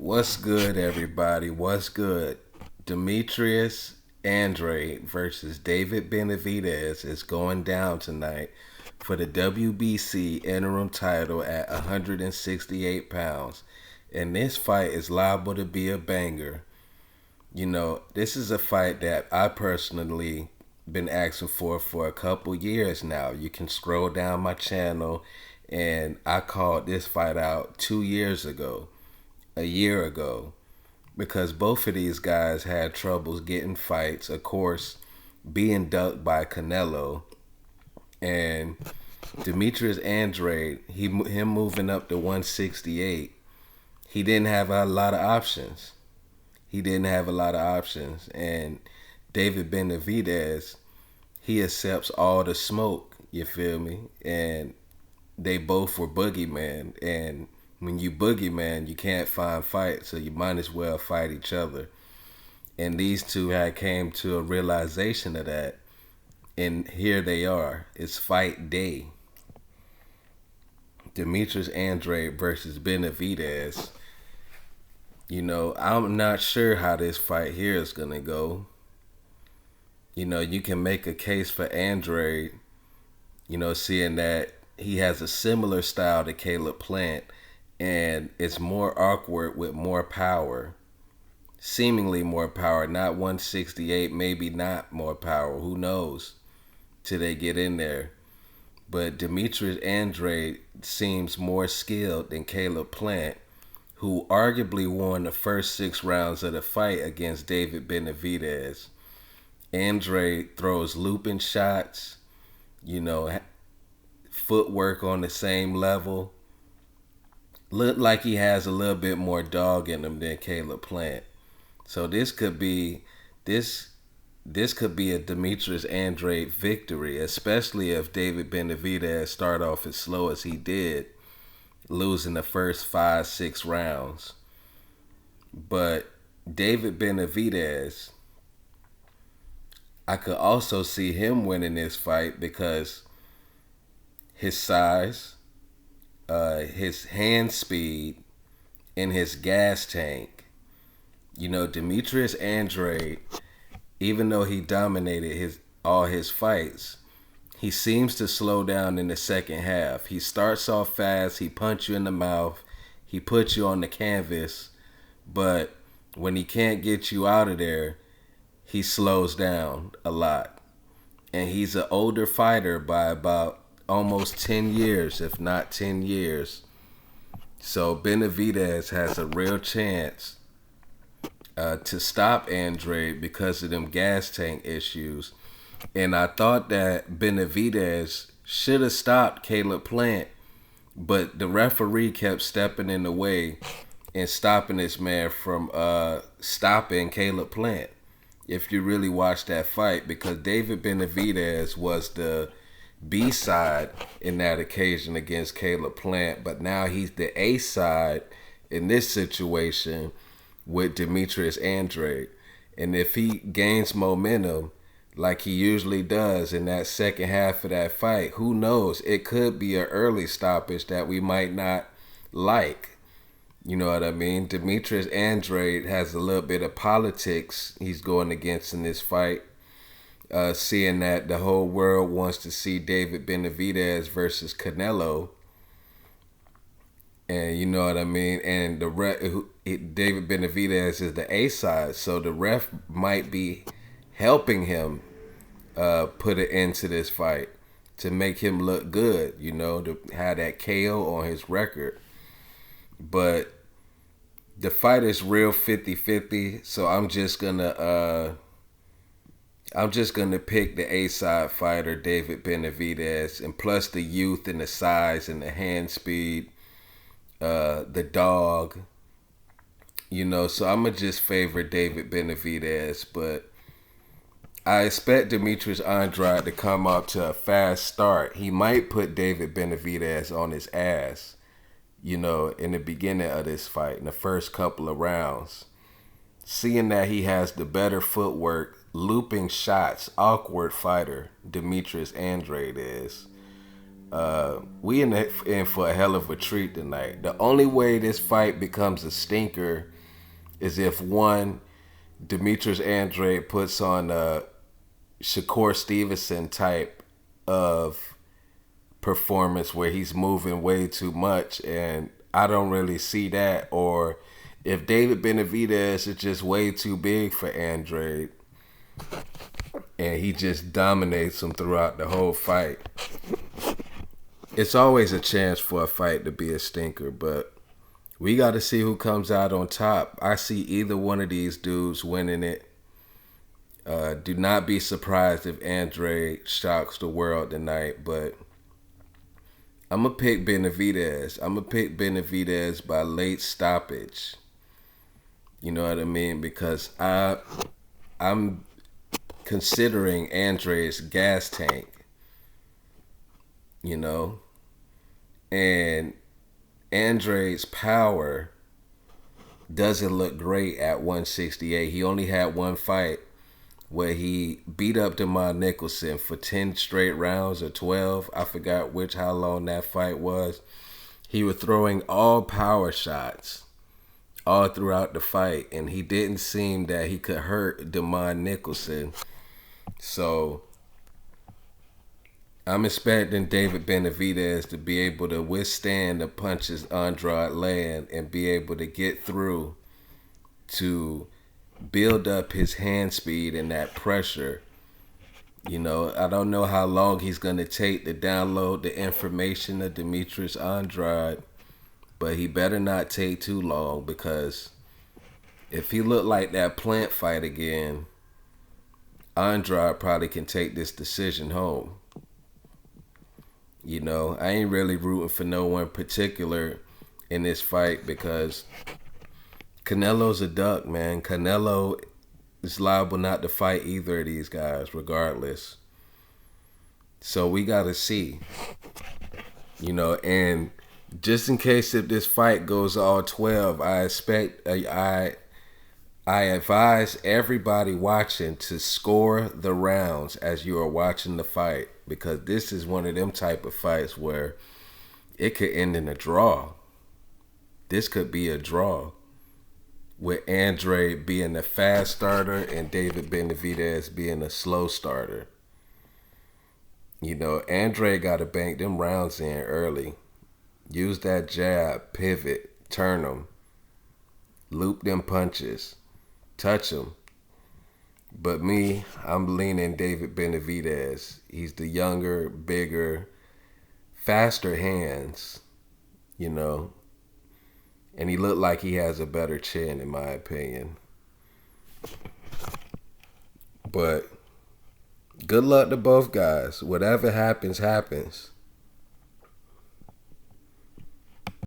What's good, everybody? What's good? Demetrius Andrade versus David Benavidez is going down tonight for the WBC interim title at 168 pounds. And this fight is liable to be a banger. This is a fight that I personally been asking for a couple years now. You can scroll down my channel and I called this fight out 2 years ago, a year ago, because both of these guys had troubles getting fights. Of course, being ducked by Canelo and Demetrius Andrade. Him moving up to 168. He didn't have a lot of options. And David Benavidez, he accepts all the smoke. You feel me? And they both were boogeyman, and when you boogeyman, you can't find fight, so you might as well fight each other. And these two had came to a realization of that, and here they are. It's fight day. Demetrius Andrade versus Benavidez. I'm not sure how this fight here is gonna go. You can make a case for Andrade, seeing that he has a similar style to Caleb Plant, and it's more awkward with more power. Seemingly more power, not 168, maybe not more power, who knows, till they get in there. But Demetrius Andrade seems more skilled than Caleb Plant, who arguably won the first 6 rounds of the fight against David Benavidez. Andrade throws looping shots, footwork on the same level. Look like he has a little bit more dog in him than Caleb Plant. So this could be a Demetrius Andrade victory, especially if David Benavidez start off as slow as he did, losing the first 5-6 rounds. But David Benavidez, I could also see him winning this fight because his size, his hand speed, and his gas tank. Demetrius Andrade, even though he dominated all his fights, he seems to slow down in the second half. He starts off fast, he punch you in the mouth, he puts you on the canvas, but when he can't get you out of there, he slows down a lot. And he's an older fighter by about almost 10 years, if not 10 years. So Benavidez has a real chance to stop Andrade because of them gas tank issues. And I thought that Benavidez should have stopped Caleb Plant, but the referee kept stepping in the way and stopping this man from stopping Caleb Plant. If you really watch that fight, because David Benavidez was the B-side in that occasion against Caleb Plant, but now he's the A-side in this situation with Demetrius Andrade. And if he gains momentum like he usually does in that second half of that fight, who knows? It could be an early stoppage that we might not like. You know what I mean? Demetrius Andrade has a little bit of politics he's going against in this fight. Seeing that the whole world wants to see David Benavidez versus Canelo. And you know what I mean? And David Benavidez is the A side, so the ref might be helping him put an end to this fight to make him look good, to have that KO on his record. But the fight is real 50-50, so I'm just gonna pick the A-side fighter, David Benavidez, and plus the youth and the size and the hand speed, the dog, so I'm gonna just favor David Benavidez. But I expect Demetrius Andrade to come up to a fast start. He might put David Benavidez on his ass, in the beginning of this fight, in the first couple of rounds. Seeing that he has the better footwork, looping shots, awkward fighter, Demetrius Andrade is. We in for a hell of a treat tonight. The only way this fight becomes a stinker is if one, Demetrius Andrade puts on a Shakur Stevenson type of performance where he's moving way too much, and I don't really see that. Or if David Benavidez is just way too big for Andrade and he just dominates him throughout the whole fight. It's always a chance for a fight to be a stinker, but we got to see who comes out on top. I see either one of these dudes winning it. Do not be surprised if Andrade shocks the world tonight, but I'm going to pick Benavidez. I'm going to pick Benavidez by late stoppage. You know what I mean? Because I'm considering Andrade's gas tank, you know, and Andrade's power doesn't look great at 168. He only had one fight where he beat up Demond Nicholson for 10 straight rounds or 12. I forgot how long that fight was. He was throwing all power shots all throughout the fight, and he didn't seem that he could hurt Demond Nicholson. So I'm expecting David Benavidez to be able to withstand the punches Andrade land and be able to get through to build up his hand speed and that pressure. You know, I don't know how long he's going to take to download the information of Demetrius Andrade, but he better not take too long, because if he look like that plant fight again, Andrade probably can take this decision home. You know, I ain't really rooting for no one particular in this fight because Canelo's a duck, man. Canelo is liable not to fight either of these guys regardless. So we got to see. You know, and just in case if this fight goes all 12, I advise everybody watching to score the rounds as you are watching the fight, because this is one of them type of fights where it could end in a draw. This could be a draw, with Andrade being a fast starter and David Benavidez being a slow starter. You know, Andrade got to bank them rounds in early. Use that jab, pivot, turn them, loop them punches, touch them. But me, I'm leaning David Benavidez. He's the younger, bigger, faster hands, you know. And he looked like he has a better chin, in my opinion. But good luck to both guys. Whatever happens, happens.